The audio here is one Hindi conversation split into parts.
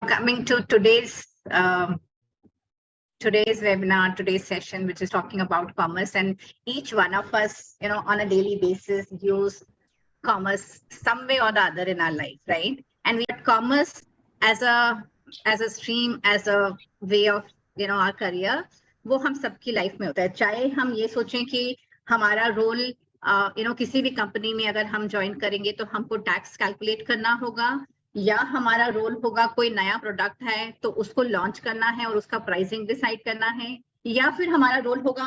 Coming to today's webinar, today's session, which is talking about commerce, and each one of us, on a daily basis, use commerce some way or the other in our life, right? And we have commerce as a stream, as a way of our career. वो हम सबकी लाइफ में होता है, चाहे हम ये सोचें कि हमारा रोल किसी भी कंपनी में अगर हम ज्वाइन करेंगे तो हमको टैक्स कैलकुलेट करना होगा, या हमारा रोल होगा कोई नया प्रोडक्ट है तो उसको लॉन्च करना है और उसका प्राइसिंग डिसाइड करना है, या फिर हमारा रोल होगा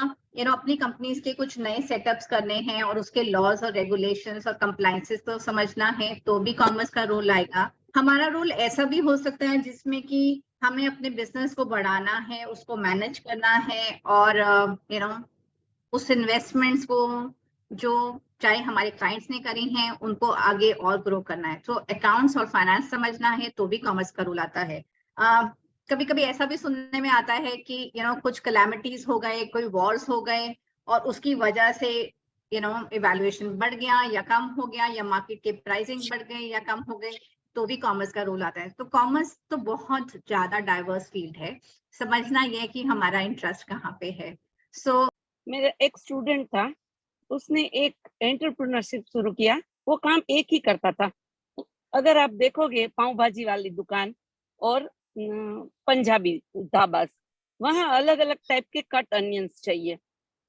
अपनी कंपनीज के कुछ नए सेटअप्स करने हैं और उसके लॉज और रेगुलेशंस और कंप्लायंसेस को समझना है, तो भी कॉमर्स का रोल आएगा। हमारा रोल ऐसा भी हो सकता है जिसमें कि हमें अपने बिजनेस को बढ़ाना है, उसको मैनेज करना है, और उस इन्वेस्टमेंट्स को जो चाहे हमारे क्लाइंट्स ने करी हैं उनको आगे और ग्रो करना है। तो अकाउंट्स और फाइनेंस समझना है तो भी कॉमर्स का रोल आता है। कभी कभी ऐसा भी सुनने में आता है कि कुछ कैलामिटीज हो गए, कोई वॉर्स हो गए और उसकी वजह से इवैल्यूएशन बढ़ गया या कम हो गया, या मार्केट के प्राइसिंग बढ़ गए या कम हो गए, तो भी कॉमर्स का रोल आता है। तो कॉमर्स तो बहुत ज्यादा डाइवर्स फील्ड है, समझना यह है कि हमारा इंटरेस्ट कहाँ पे है। मेरा एक स्टूडेंट था, उसने एक एंटरप्रेन्योरशिप शुरू किया। वो काम एक ही करता था। अगर आप देखोगे पाव भाजी वाली दुकान और पंजाबी ढाबा, वहाँ अलग अलग टाइप के कट अनियंस चाहिए।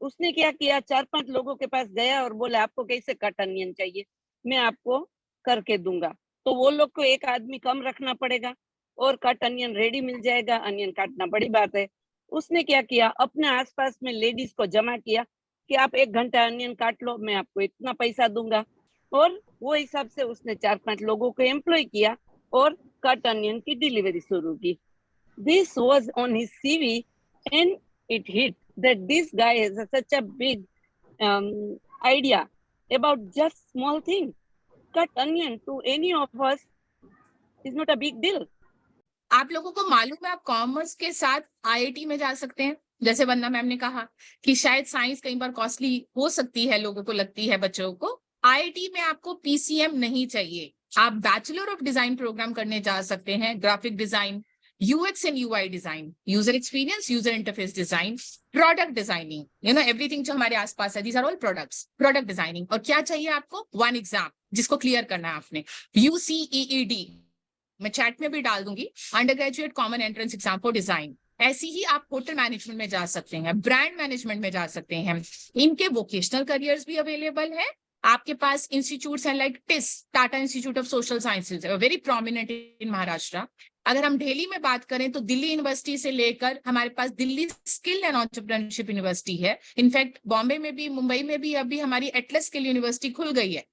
उसने क्या किया, 4-5 लोगों के पास गया और बोला आपको कैसे कट अनियन चाहिए, मैं आपको करके दूंगा। तो वो लोग को एक आदमी कम रखना पड़ेगा और कट अनियन रेडी मिल जाएगा। अनियन काटना बड़ी बात है। उसने क्या किया, अपने आसपास में लेडीज को जमा किया कि आप 1 घंटा अनियन काट लो, मैं आपको इतना पैसा दूंगा। और वो हिसाब से उसने 4-5 लोगों को एम्प्लॉय किया और कट अनियन की डिलीवरी शुरू की। This was on his CV and it hit that this guy has such a big idea about just small thing. Cut onion to any of us is not a big deal. आप लोगों को मालूम है आप कॉमर्स के साथ आईआईटी में जा सकते हैं। जैसे वंदना मैम ने कहा कि शायद साइंस कई बार कॉस्टली हो सकती है, लोगों को लगती है, बच्चों को। आईआईटी में आपको पीसीएम नहीं चाहिए, आप बैचलर ऑफ डिजाइन प्रोग्राम करने जा सकते हैं। Graphic design, UX and UI design, user experience, user interface design, product designing, everything जो हमारे आसपास है, these are all products, product designing. और क्या चाहिए आपको? 1 एग्जाम जिसको क्लियर करना है आपने, यूसीईईडी, मैं चैट में भी डाल दूंगी, under graduate common entrance exam for design. ऐसी ही आप होटल मैनेजमेंट में जा सकते हैं, ब्रांड मैनेजमेंट में जा सकते हैं। इनके वोकेशनल करियर्स भी अवेलेबल है। आपके पास इंस्टीट्यूट्स हैं like TISS, Tata institute of social sciences, very prominent in Maharashtra. अगर हम दिल्ली में बात करें तो दिल्ली यूनिवर्सिटी से लेकर हमारे पास Delhi skill and entrepreneurship university है। इनफैक्ट बॉम्बे में भी, मुंबई में भी अभी हमारी एटलस स्किल यूनिवर्सिटी खुल गई है।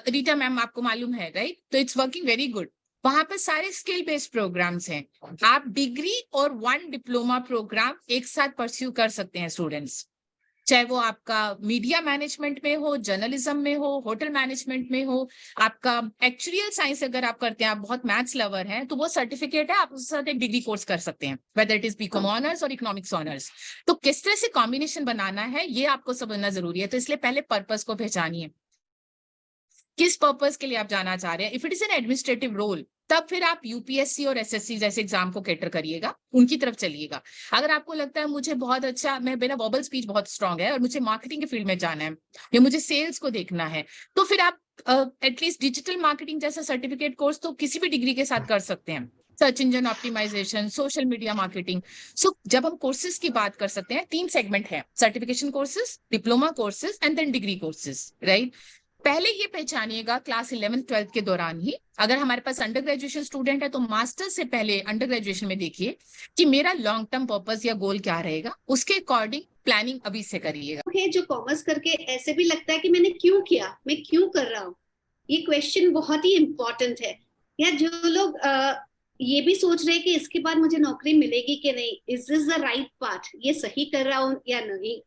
रीटा मैम आपको मालूम है, राइट? तो इट्स वर्किंग वेरी गुड। वहां पर सारे स्किल बेस्ड प्रोग्राम्स हैं। आप डिग्री और 1 डिप्लोमा प्रोग्राम एक साथ परस्यू कर सकते हैं स्टूडेंट्स, चाहे वो आपका मीडिया मैनेजमेंट में हो, जर्नलिज्म में हो, होटल मैनेजमेंट में हो, आपका एक्चुअल साइंस अगर आप करते हैं, आप बहुत मैथ्स लवर हैं, तो वो सर्टिफिकेट है, आप उसके साथ एक डिग्री कोर्स कर सकते हैं, whether it is BCom honours और इकोनॉमिक्स ऑनर्स। तो किस तरह से कॉम्बिनेशन बनाना है ये आपको समझना जरूरी है। तो इसलिए पहले पर्पस को पहचानिए, किस पर्पस के लिए आप जाना चाह रहे हैं। If it is an administrative role, तब फिर आप यूपीएससी और एसएससी जैसे एग्जाम को कैटर करिएगा, उनकी तरफ चलिएगा। अगर आपको लगता है मुझे बहुत अच्छा, मैं मेरा वर्बल स्पीच बहुत स्ट्रांग है और मुझे मार्केटिंग के फील्ड में जाना है या मुझे सेल्स को देखना है, तो फिर आप एटलीस्ट डिजिटल मार्केटिंग जैसा सर्टिफिकेट कोर्स तो किसी भी डिग्री के साथ कर सकते हैं। Search engine optimisation, social media marketing. So जब हम कोर्सेज की बात कर सकते हैं, 3 सेगमेंट है, certification courses, diploma courses and then degree courses, right? पहले ये पहचानिएगा क्लास 11th-12th के दौरान ही। अगर हमारे पास अंडर ग्रेजुएशन स्टूडेंट है तो मास्टर से पहले अंडर ग्रेजुएशन में देखिए कि मेरा लॉन्ग टर्म पर्पस या गोल क्या रहेगा, उसके अकॉर्डिंग प्लानिंग अभी से करिएगा। जो कॉमर्स करके ऐसे भी लगता है कि मैंने क्यों किया, मैं क्यों कर रहा हूँ, ये क्वेश्चन बहुत ही इम्पोर्टेंट है। या जो लोग ये भी सोच रहे हैं कि इसके बाद मुझे नौकरी मिलेगी कि नहीं, is this the right path, ये सही कर रहा हूँ या नहीं।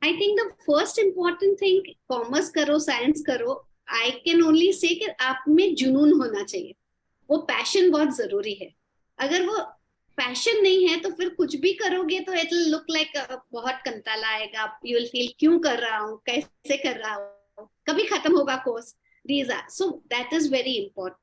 I think the first important thing, commerce करो, साइंस करो, I can only say कि आप में जुनून होना चाहिए, वो पैशन बहुत जरूरी है। अगर वो पैशन नहीं है तो फिर कुछ भी करोगे तो इट विल लुक लाइक बहुत कंटाला आएगा, यू विल फील क्यों कर रहा हूँ, कैसे कर रहा हूँ, कभी खत्म होगा course. These are, so that is very important.